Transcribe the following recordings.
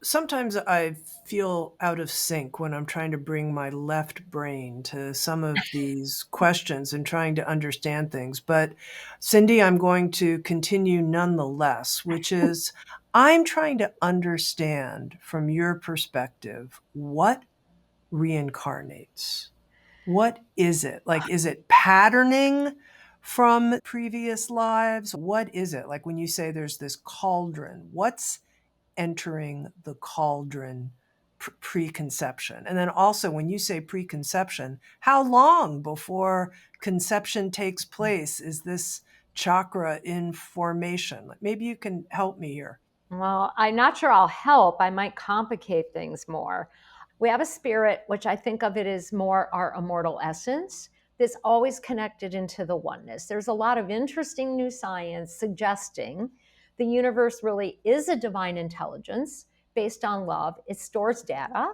Sometimes I feel out of sync when I'm trying to bring my left brain to some of these questions and trying to understand things. But Cyndi, I'm going to continue nonetheless, which is I'm trying to understand from your perspective what reincarnates. What is it? Like, is it patterning from previous lives? What is it? Like when you say there's this cauldron, what's entering the cauldron preconception? And then also, when you say preconception, how long before conception takes place is this chakra in formation? Like, maybe you can help me here. Well, I'm not sure I'll help. I might complicate things more. We have a spirit, which I think of it as more our immortal essence, that's always connected into the oneness. There's a lot of interesting new science suggesting the universe really is a divine intelligence based on love. It stores data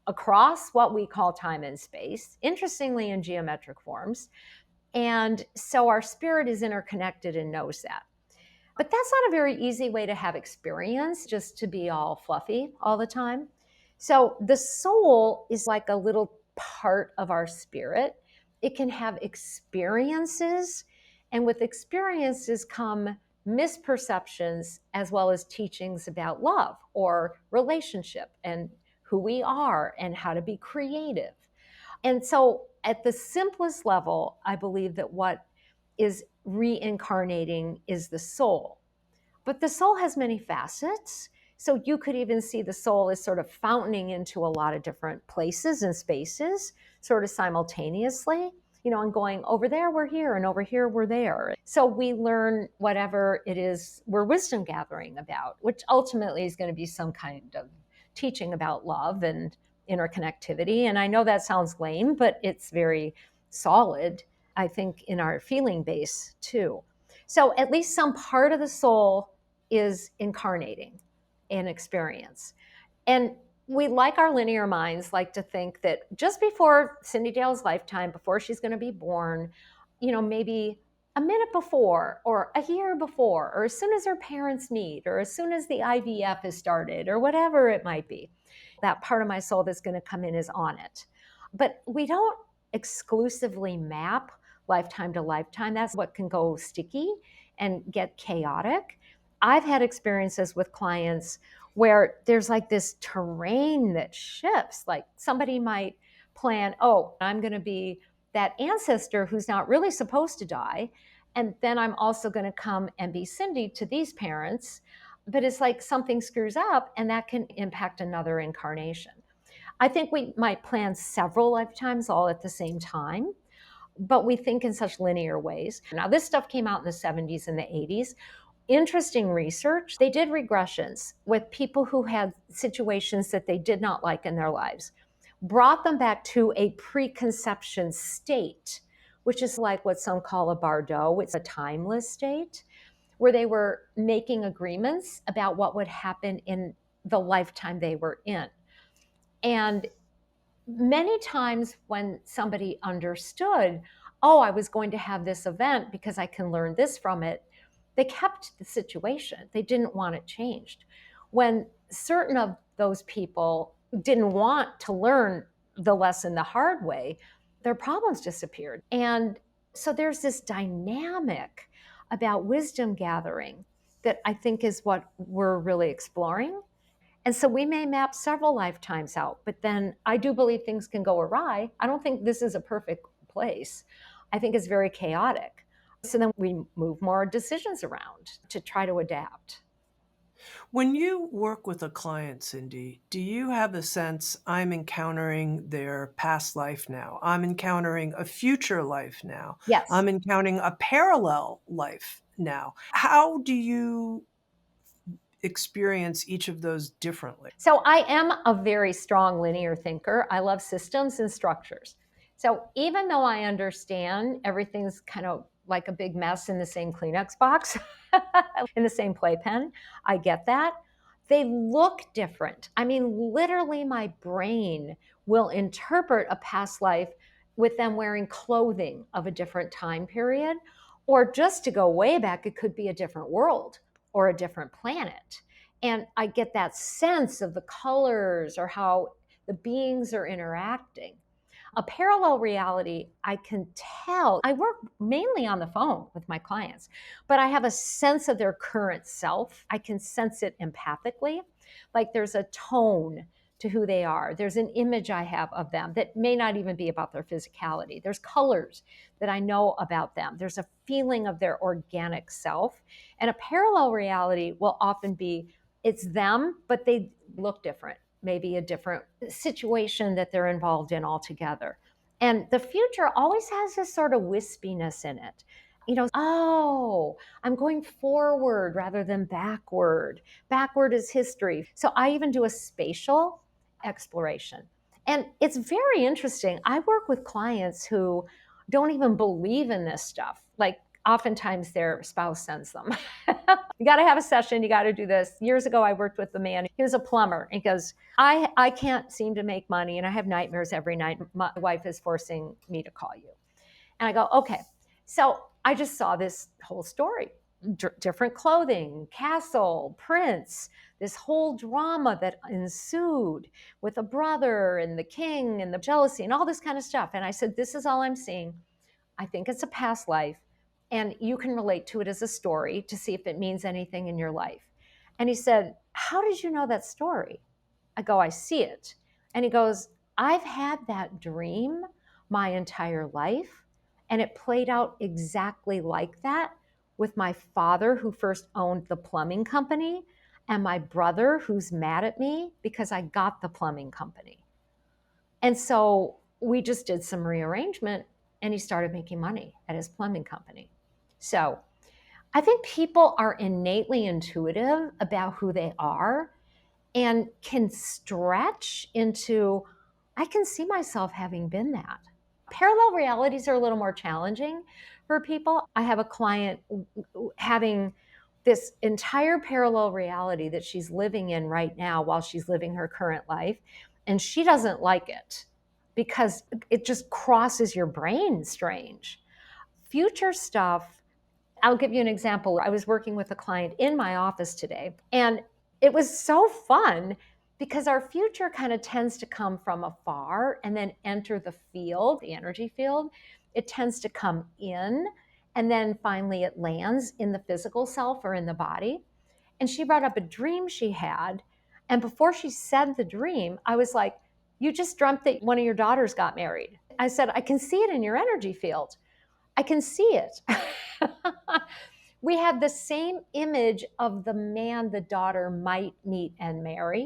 across what we call time and space, interestingly, in geometric forms. And so our spirit is interconnected and knows that. But that's not a very easy way to have experience, just to be all fluffy all the time. So the soul is like a little part of our spirit. It can have experiences, and with experiences come misperceptions as well as teachings about love or relationship and who we are and how to be creative. And so, at the simplest level, I believe that what is reincarnating is the soul. But the soul has many facets. So you could even see the soul as sort of fountaining into a lot of different places and spaces, sort of simultaneously, and going over there, we're here, and over here, we're there. So we learn whatever it is we're wisdom gathering about, which ultimately is going to be some kind of teaching about love and interconnectivity. And I know that sounds lame, but it's very solid, I think, in our feeling base too. So at least some part of the soul is incarnating an experience. And we, like our linear minds, like to think that just before Cyndi Dale's lifetime, before she's going to be born, maybe a minute before or a year before, or as soon as her parents meet, or as soon as the IVF is started, or whatever it might be, that part of my soul that's going to come in is on it. But we don't exclusively map lifetime to lifetime. That's what can go sticky and get chaotic. I've had experiences with clients where there's like this terrain that shifts. Like somebody might plan, oh, I'm going to be that ancestor who's not really supposed to die. And then I'm also going to come and be Cyndi to these parents. But it's like something screws up and that can impact another incarnation. I think we might plan several lifetimes all at the same time, but we think in such linear ways. Now, this stuff came out in the 70s and the 80s. Interesting research. They did regressions with people who had situations that they did not like in their lives, brought them back to a preconception state, which is like what some call a bardo. It's a timeless state where they were making agreements about what would happen in the lifetime they were in. And many times when somebody understood, oh, I was going to have this event because I can learn this from it, they kept the situation. They didn't want it changed. When certain of those people didn't want to learn the lesson the hard way, their problems disappeared. And so there's this dynamic about wisdom gathering that I think is what we're really exploring. And so we may map several lifetimes out, but then I do believe things can go awry. I don't think this is a perfect place. I think it's very chaotic. So then we move more decisions around to try to adapt. When you work with a client, Cyndi, do you have a sense I'm encountering their past life now? I'm encountering a future life now. Yes. I'm encountering a parallel life now. How do you experience each of those differently? So I am a very strong linear thinker. I love systems and structures. So even though I understand everything's kind of like a big mess in the same Kleenex box, in the same playpen, I get that. They look different. I mean, literally, my brain will interpret a past life with them wearing clothing of a different time period. Or just to go way back, it could be a different world or a different planet. And I get that sense of the colors or how the beings are interacting. A parallel reality, I can tell. I work mainly on the phone with my clients, but I have a sense of their current self. I can sense it empathically. Like there's a tone to who they are. There's an image I have of them that may not even be about their physicality. There's colors that I know about them. There's a feeling of their organic self. And a parallel reality will often be it's them, but they look different, maybe a different situation that they're involved in altogether. And the future always has this sort of wispiness in it. Oh, I'm going forward rather than backward. Backward is history. So I even do a spatial exploration. And it's very interesting. I work with clients who don't even believe in this stuff. Like oftentimes their spouse sends them. You got to have a session. You got to do this. Years ago, I worked with a man. He was a plumber. He goes, I can't seem to make money and I have nightmares every night. My wife is forcing me to call you. And I go, okay. So I just saw this whole story, different clothing, castle, prince, this whole drama that ensued with a brother and the king and the jealousy and all this kind of stuff. And I said, this is all I'm seeing. I think it's a past life. And you can relate to it as a story to see if it means anything in your life. And he said, how did you know that story? I go, I see it. And he goes, I've had that dream my entire life. And it played out exactly like that with my father, who first owned the plumbing company, and my brother, who's mad at me because I got the plumbing company. And so we just did some rearrangement and he started making money at his plumbing company. So I think people are innately intuitive about who they are and can stretch into, I can see myself having been that. Parallel realities are a little more challenging for people. I have a client having this entire parallel reality that she's living in right now while she's living her current life, and she doesn't like it because it just crosses your brain strange. Future stuff, I'll give you an example. I was working with a client in my office today, and it was so fun because our future kind of tends to come from afar and then enter the field, the energy field. It tends to come in, and then finally it lands in the physical self or in the body. And she brought up a dream she had. And before she said the dream, I was like, you just dreamt that one of your daughters got married. I said, I can see it in your energy field. I can see it. We have the same image of the man the daughter might meet and marry.